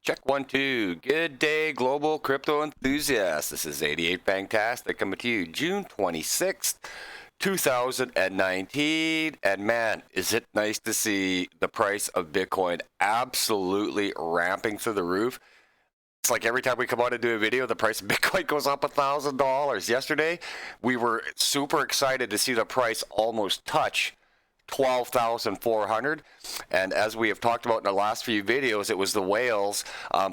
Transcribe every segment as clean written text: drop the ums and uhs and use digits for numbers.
Check 1 2. Good day, global crypto enthusiasts. This is 88 Fantastic coming to you June 26th, 2019. And man, is it nice to see the price of Bitcoin absolutely ramping through the roof. It's like every time we come on to do a video, the price of Bitcoin goes up $1,000. Yesterday, we were super excited to see the price almost touch 12,400, and as we have talked about in the last few videos, it was the whales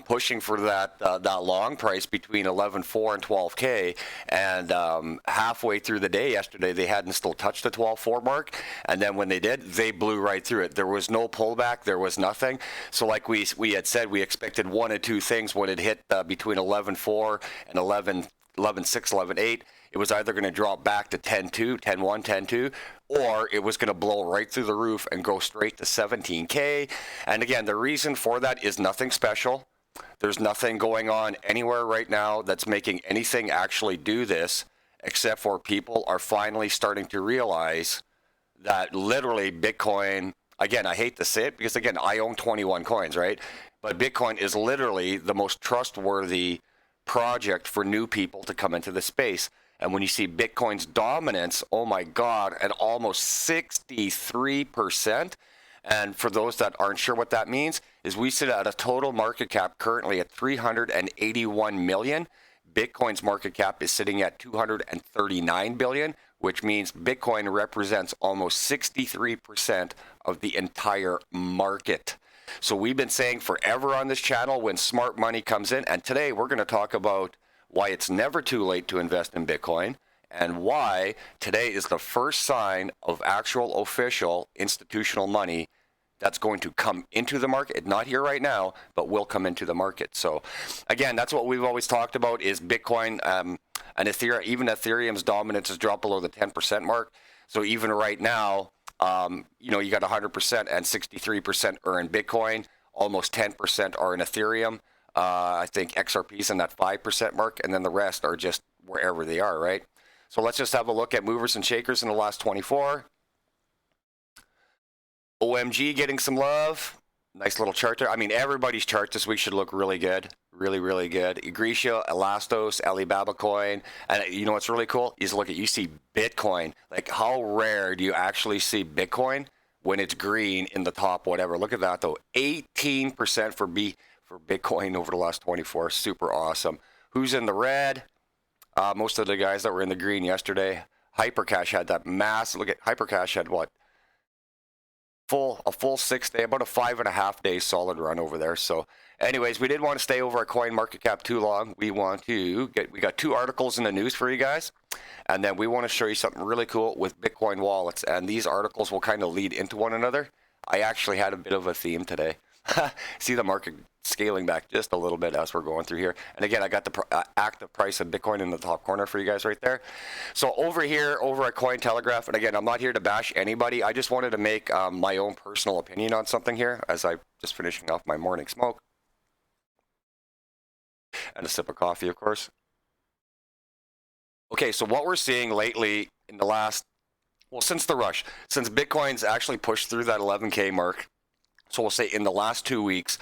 pushing for that long price between 11.4 and 12k, and halfway through the day yesterday they hadn't still touched the 12.4 mark, and then when they did, they blew right through it. There was no pullback, there was nothing. So like we had said, we expected one of two things when it hit between 11.4 and 11.6, 11.8. It was either going to drop back to 10.2, 10.1, 10.2, or it was going to blow right through the roof and go straight to 17K. And again, the reason for that is nothing special. There's nothing going on anywhere right now that's making anything actually do this, except for people are finally starting to realize that literally Bitcoin, again, I hate to say it because, again, I own 21 coins, right? But Bitcoin is literally the most trustworthy project for new people to come into the space. And when you see Bitcoin's dominance, oh my God, at almost 63%. And for those that aren't sure what that means, is we sit at a total market cap currently at 381 million. Bitcoin's market cap is sitting at 239 billion, which means Bitcoin represents almost 63% of the entire market. So we've been saying forever on this channel when smart money comes in, and today we're going to talk about why it's never too late to invest in Bitcoin, and why today is the first sign of actual official institutional money that's going to come into the market. Not here right now, but will come into the market. So again, that's what we've always talked about is Bitcoin and Ethereum. Even Ethereum's dominance has dropped below the 10% mark. So even right now, you got 100% and 63% are in Bitcoin. Almost 10% are in Ethereum. I think XRP's in that 5% mark, and then the rest are just wherever they are, right? So let's just have a look at movers and shakers in the last 24. OMG getting some love. Nice little chart there. I mean, everybody's chart this week should look really good. Really, really good. Egretia, Elastos, Alibaba Coin. And you know what's really cool? Is you see Bitcoin. Like, how rare do you actually see Bitcoin when it's green in the top, whatever? Look at that, though. 18% for Bitcoin over the last 24. Super awesome. Who's in the red? Most of the guys that were in the green yesterday. Hypercash had that massive. Look at Hypercash had what? A full 6 day, about a 5.5 day solid run over there. So anyways, we didn't want to stay over our coin market cap too long. We got 2 articles in the news for you guys, and then we want to show you something really cool with Bitcoin wallets, and these articles will kind of lead into one another. I actually had a bit of a theme today. See the market scaling back just a little bit as we're going through here. And again, I got the active price of Bitcoin in the top corner for you guys right there. So over here, over at Cointelegraph, and again, I'm not here to bash anybody. I just wanted to make my own personal opinion on something here as I'm just finishing off my morning smoke. And a sip of coffee, of course. Okay, so what we're seeing lately in the last, since the rush, since Bitcoin's actually pushed through that 11K mark, so we'll say in the last 2 weeks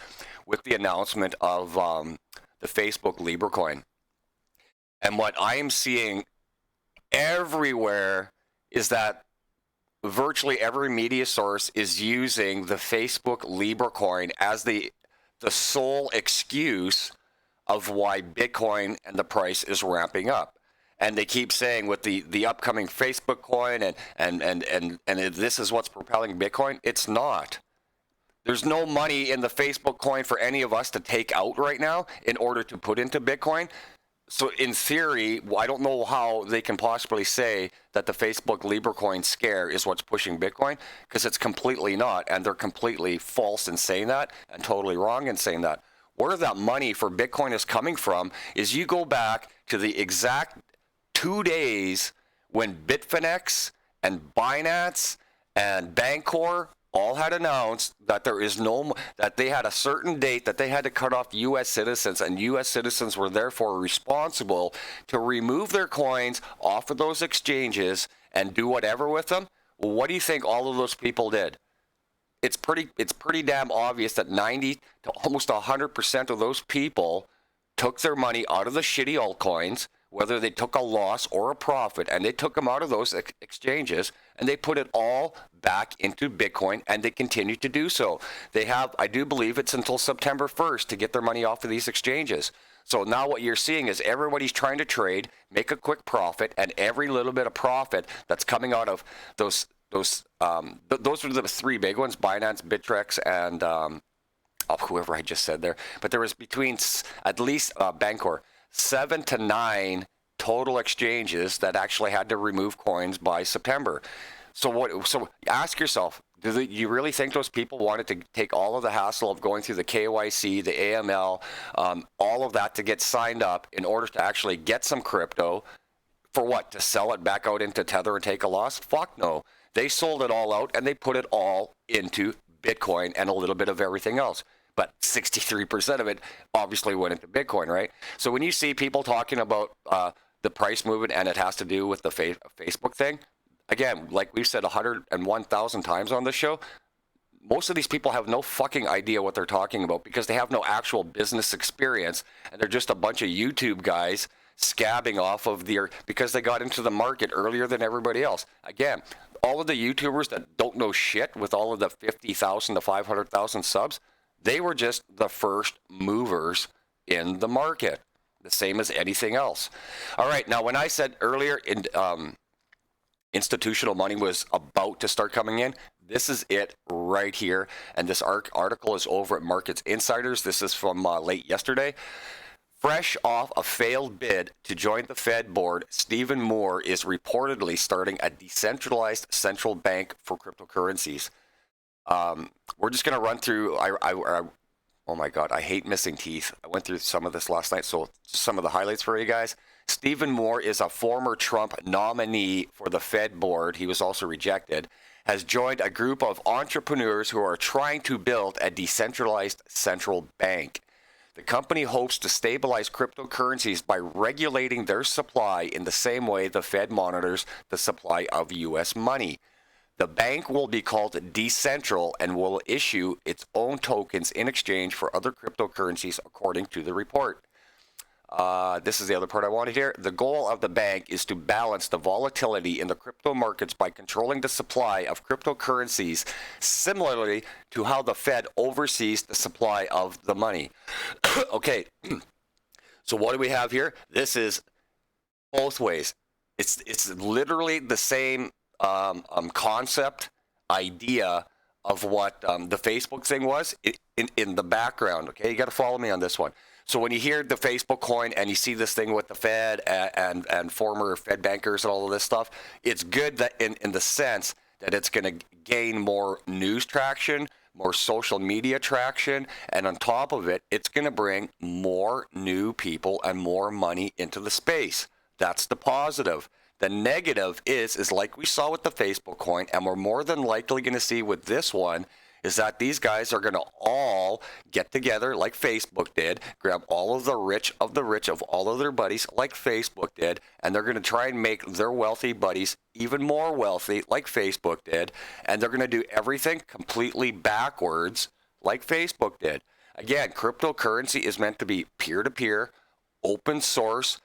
with the announcement of the Facebook Libra coin. And what I am seeing everywhere is that virtually every media source is using the Facebook Libra coin as the sole excuse of why Bitcoin and the price is ramping up. And they keep saying with the upcoming Facebook coin and this is what's propelling Bitcoin. It's not. There's no money in the Facebook coin for any of us to take out right now in order to put into Bitcoin. So in theory, I don't know how they can possibly say that the Facebook Libra coin scare is what's pushing Bitcoin, because it's completely not. And they're completely false in saying that and totally wrong in saying that. Where that money for Bitcoin is coming from is you go back to the exact 2 days when Bitfinex and Binance and Bancor all had announced that that they had a certain date that they had to cut off U.S. citizens, and U.S. citizens were therefore responsible to remove their coins off of those exchanges and do whatever with them. Well, what do you think all of those people did? it's pretty damn obvious that 90 to almost 100% of those people took their money out of the shitty altcoins, whether they took a loss or a profit, and they took them out of those exchanges and they put it all back into Bitcoin, and they continue to do so. They have, I do believe it's until September 1st to get their money off of these exchanges. So now what you're seeing is everybody's trying to trade, make a quick profit, and every little bit of profit that's coming out of those are the three big ones: Binance, Bittrex, and whoever I just said there. But there was between at least Bancor 7 to 9 total exchanges that actually had to remove coins by September. So ask yourself, do you really think those people wanted to take all of the hassle of going through the KYC, the AML, all of that to get signed up in order to actually get some crypto? For what? To sell it back out into Tether and take a loss? Fuck no. They sold it all out and they put it all into Bitcoin and a little bit of everything else. But 63% of it obviously went into Bitcoin, right? So when you see people talking about the price movement and it has to do with the Facebook thing, again, like we've said 101,000 times on this show, most of these people have no fucking idea what they're talking about because they have no actual business experience, and they're just a bunch of YouTube guys scabbing off of because they got into the market earlier than everybody else. Again, all of the YouTubers that don't know shit with all of the 50,000 to 500,000 subs, they were just the first movers in the market, the same as anything else. All right, now when I said earlier institutional money was about to start coming in, this is it right here. And this article is over at Markets Insiders. This is from late yesterday. Fresh off a failed bid to join the Fed board, Stephen Moore is reportedly starting a decentralized central bank for cryptocurrencies. We're just going to run through. Oh my God, I hate missing teeth. I went through some of this last night, so some of the highlights for you guys. Stephen Moore is a former Trump nominee for the Fed board. He was also rejected. Has joined a group of entrepreneurs who are trying to build a decentralized central bank. The company hopes to stabilize cryptocurrencies by regulating their supply in the same way the Fed monitors the supply of U.S. money. The bank will be called Decentral and will issue its own tokens in exchange for other cryptocurrencies, according to the report. This is the other part I wanted here. The goal of the bank is to balance the volatility in the crypto markets by controlling the supply of cryptocurrencies, similarly to how the Fed oversees the supply of the money. Okay, so what do we have here? This is both ways. It's literally the same concept, idea of what the Facebook thing was in the background. Okay, you got to follow me on this one. So when you hear the Facebook coin and you see this thing with the Fed and former Fed bankers and all of this stuff, it's good that in the sense that it's going to gain more news traction, more social media traction, and on top of it, it's going to bring more new people and more money into the space. That's the positive. The negative is like we saw with the Facebook coin, and we're more than likely going to see with this one, is that these guys are going to all get together like Facebook did, grab all of the rich of all of their buddies like Facebook did, and they're going to try and make their wealthy buddies even more wealthy like Facebook did, and they're going to do everything completely backwards like Facebook did. Again, cryptocurrency is meant to be peer-to-peer, open source,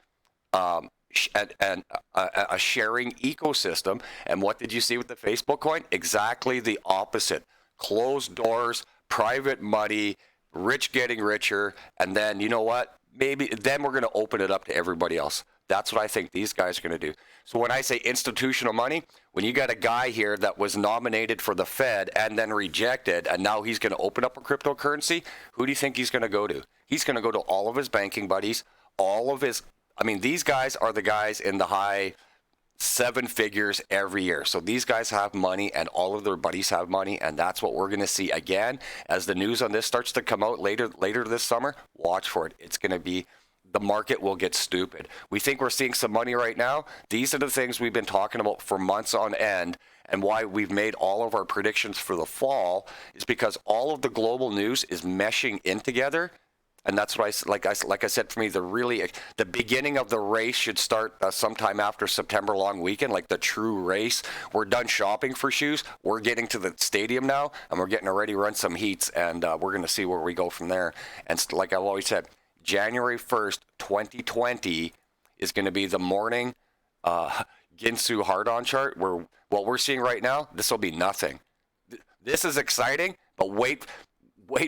and a sharing ecosystem. And what did you see with the Facebook coin? Exactly the opposite. Closed doors, private money, rich getting richer, and then you know what? Maybe then we're going to open it up to everybody else. That's what I think these guys are going to do. So when I say institutional money, when you got a guy here that was nominated for the Fed and then rejected, and now he's going to open up a cryptocurrency, who do you think he's going to go to? He's going to go to all of his banking buddies, these guys are the guys in the high 7 figures every year. So these guys have money and all of their buddies have money, and that's what we're going to see again as the news on this starts to come out later this summer. Watch for it. It's going to be, the market will get stupid. We think we're seeing some money right now. These are the things we've been talking about for months on end, and why we've made all of our predictions for the fall is because all of the global news is meshing in together And that's what like I said, for me, the beginning of the race should start sometime after September long weekend, like the true race. We're done shopping for shoes. We're getting to the stadium now, and we're getting ready to run some heats, and we're going to see where we go from there. And like I've always said, January 1st, 2020 is going to be the morning Ginsu hard-on chart, where what we're seeing right now, this will be nothing. This is exciting, but wait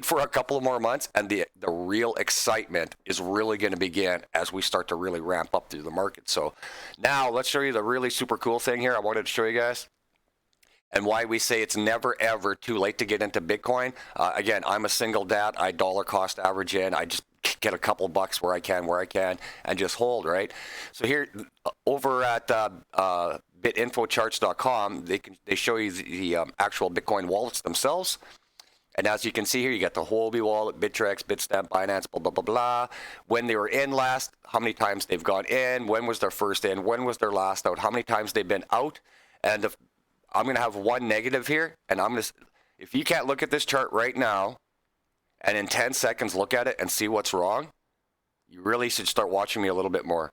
for a couple of more months, and the real excitement is really going to begin as we start to really ramp up through the market. So now let's show you the really super cool thing here I wanted to show you guys, and why we say it's never ever too late to get into Bitcoin. Again, I'm a single dad. I dollar cost average in. I just get a couple bucks where I can, and just hold, right? So here over at bitinfocharts.com, they show you the actual Bitcoin wallets themselves. And as you can see here, you got the Huobi wallet, Bittrex, Bitstamp, Binance, blah, blah, blah, blah. When they were in last, how many times they've gone in, when was their first in, when was their last out, how many times they've been out. And I'm going to have one negative here. And if you can't look at this chart right now and in 10 seconds look at it and see what's wrong, you really should start watching me a little bit more.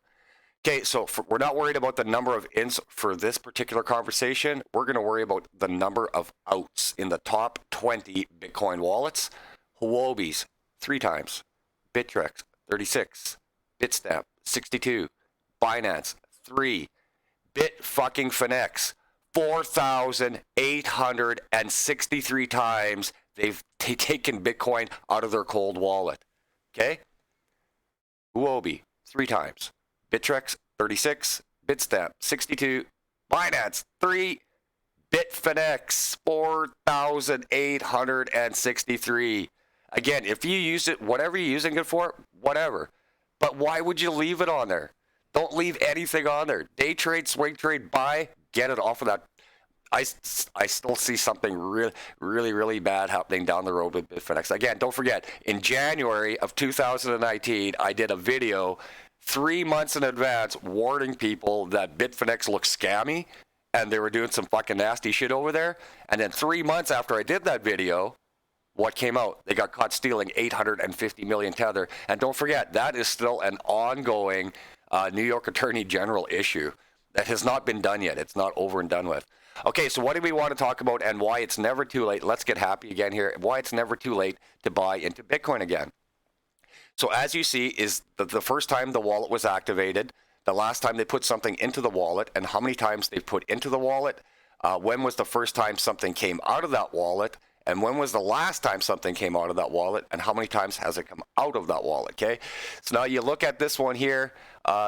Okay, so we're not worried about the number of ins for this particular conversation. We're going to worry about the number of outs in the top 20 Bitcoin wallets. Huobi's 3 times, Bittrex 36, Bitstamp 62, Binance 3, Bitfinex 4,863 times they've taken Bitcoin out of their cold wallet. Okay, Huobi 3 times. Bittrex 36, Bitstamp 62, Binance 3, Bitfinex 4,863. Again, if you use it, whatever you're using it for, whatever. But why would you leave it on there? Don't leave anything on there. Day trade, swing trade, buy, get it off of that. I still see something really bad happening down the road with Bitfinex. Again, don't forget, in January of 2019, I did a video 3 months in advance warning people that Bitfinex looks scammy and they were doing some fucking nasty shit over there. And then 3 months after I did that video, what came out? They got caught stealing 850 million Tether. And don't forget, that is still an ongoing New York Attorney General issue that has not been done yet. It's not over and done with. Okay, so what do we want to talk about and why it's never too late? Let's get happy again here. Why it's never too late to buy into Bitcoin again. So as you see is the first time the wallet was activated, the last time they put something into the wallet, and how many times they've put into the wallet, when was the first time something came out of that wallet, and when was the last time something came out of that wallet, and how many times has it come out of that wallet, okay? So now you look at this one here.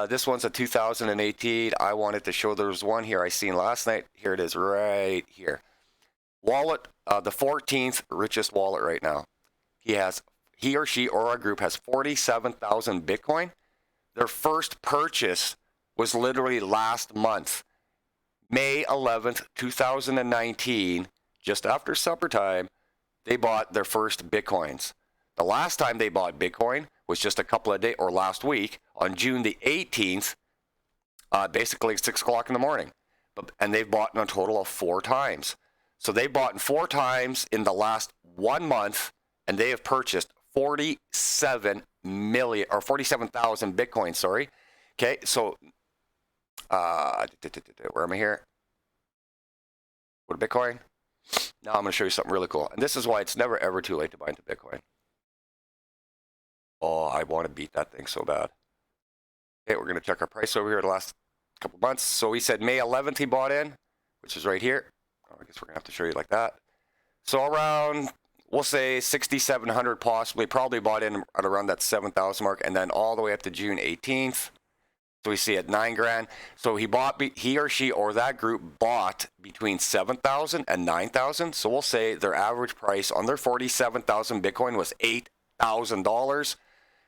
This one's a 2018. I wanted to show there was one here I seen last night. Here it is right here. Wallet, the 14th richest wallet right now. He or she or our group has 47,000 Bitcoin. Their first purchase was literally last month, May 11th, 2019, just after supper time, they bought their first Bitcoins. The last time they bought Bitcoin was just a couple of days, or last week, on June the 18th, basically 6 o'clock in the morning. And they've bought in a total of 4 times. So they bought 4 times in the last 1 month, and they have purchased 47,000 Bitcoin, sorry. Okay, so, where am I here? What a Bitcoin? Now I'm going to show you something really cool. And this is why it's never, ever too late to buy into Bitcoin. Oh, I want to beat that thing so bad. Okay, we're going to check our price over here the last couple months. So we said May 11th he bought in, which is right here. Oh, I guess we're going to have to show you like that. So around, we'll say 6,700 possibly, probably bought in at around that 7,000 mark, and then all the way up to June 18th. So we see at $9,000. So he or she or that group bought between 7,000 and 9,000. So we'll say their average price on their 47,000 Bitcoin was $8,000.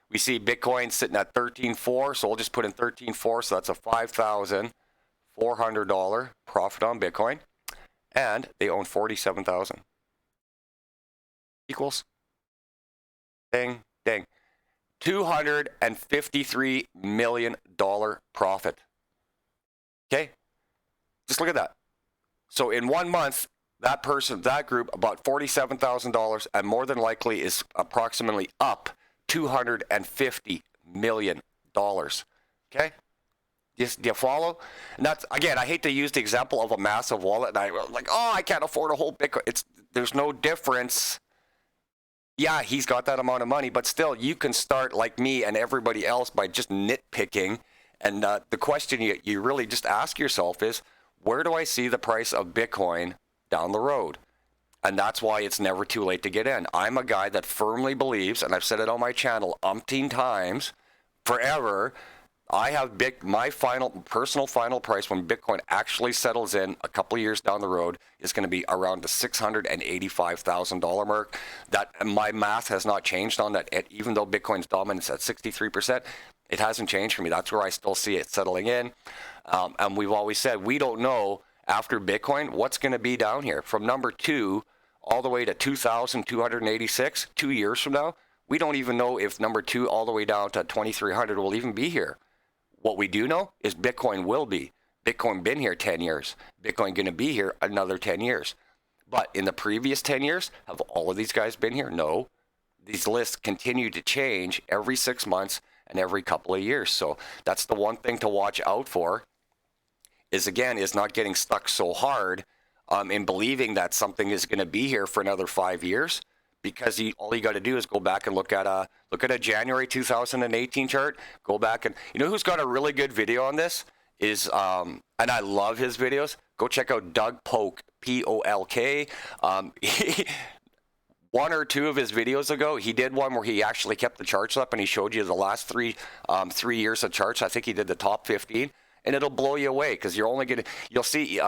We see Bitcoin sitting at 13.4. So we'll just put in 13.4. So that's a $5,400 profit on Bitcoin. And they own 47,000. Equals. Ding, ding. $253 million profit. Okay? Just look at that. So in 1 month, that group, bought $47,000 and more than likely is approximately up $250 million. Okay? Do you follow? And that's, again, I hate to use the example of a massive wallet, and I like, oh, I can't afford a whole Bitcoin. There's no difference. Yeah, he's got that amount of money, but still, you can start like me and everybody else by just nitpicking. And the question you really just ask yourself is, where do I see the price of Bitcoin down the road? And that's why it's never too late to get in. I'm a guy that firmly believes, and I've said it on my channel umpteen times, forever, I have my personal final price when Bitcoin actually settles in a couple of years down the road is going to be around the $685,000 mark. That my math has not changed on that. Even though Bitcoin's dominance at 63%, it hasn't changed for me. That's where I still see it settling in. And we've always said we don't know after Bitcoin what's going to be down here from number 2 all the way to 2,286 2 years from now. We don't even know if number 2 all the way down to 2,300 will even be here. What we do know is Bitcoin will be. Bitcoin been here 10 years. Bitcoin going to be here another 10 years. But in the previous 10 years, have all of these guys been here? No. These lists continue to change every 6 months and every couple of years. So that's the one thing to watch out for is not getting stuck so hard in believing that something is going to be here for another 5 years. Because all you got to do is go back and look at a January 2018 chart. Go back and you know who's got a really good video on this is and I love his videos. Go check out Doug Polk, Polk. One or two of his videos ago, he did one where he actually kept the charts up and he showed you the last 3 years of charts. I think he did the top 15, and it'll blow you away because you'll see.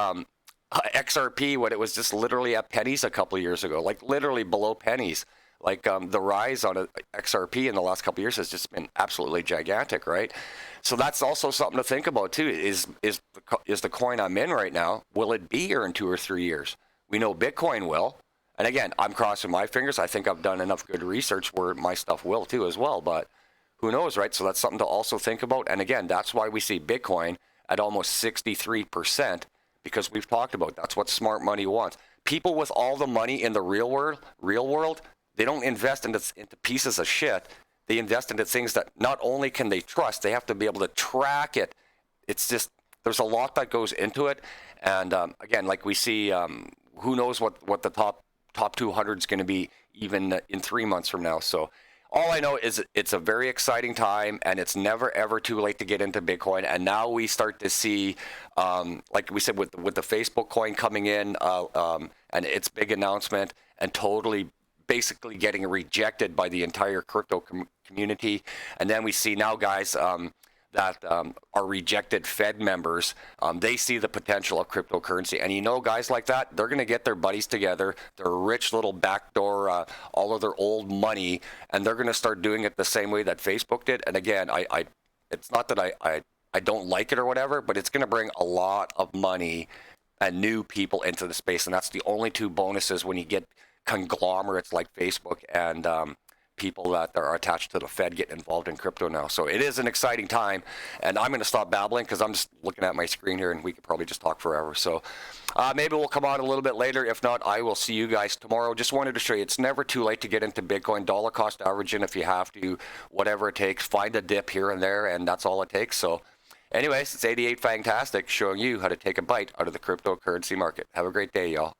XRP when it was just literally at pennies a couple of years ago, like literally below pennies. Like the rise on XRP in the last couple of years has just been absolutely gigantic, right? So that's also something to think about too. Is the coin I'm in right now, will it be here in 2 or 3 years? We know Bitcoin will. And again, I'm crossing my fingers. I think I've done enough good research where my stuff will too as well. But who knows, right? So that's something to also think about. And again, that's why we see Bitcoin at almost 63%. Because we've talked about that's what smart money wants. People with all the money in the real world, they don't invest into pieces of shit. They invest into things that not only can they trust, they have to be able to track it. It's just there's a lot that goes into it. And again, like we see, who knows what the top 200 is going to be even in 3 months from now. So all I know is it's a very exciting time, and it's never, ever too late to get into Bitcoin. And now we start to see, like we said, with the Facebook coin coming in and its big announcement and totally basically getting rejected by the entire crypto community. And then we see now guys that are rejected Fed members, they see the potential of cryptocurrency. And you know, guys like that, they're going to get their buddies together, their rich little backdoor, all of their old money, and they're going to start doing it the same way that Facebook did. And again, it's not that I don't like it or whatever, but it's going to bring a lot of money and new people into the space. And that's the only two bonuses when you get conglomerates like Facebook and people that are attached to the Fed getting involved in crypto now. So it is an exciting time, and I'm going to stop babbling because I'm just looking at my screen here and we could probably just talk forever. So maybe we'll come on a little bit later. If not, I will see you guys tomorrow. Just wanted to show you it's never too late to get into Bitcoin. Dollar cost averaging if you have to, whatever it takes. Find a dip here and there, and that's all it takes. So anyways, it's 88 Fantastic showing you how to take a bite out of the cryptocurrency market. Have a great day, y'all.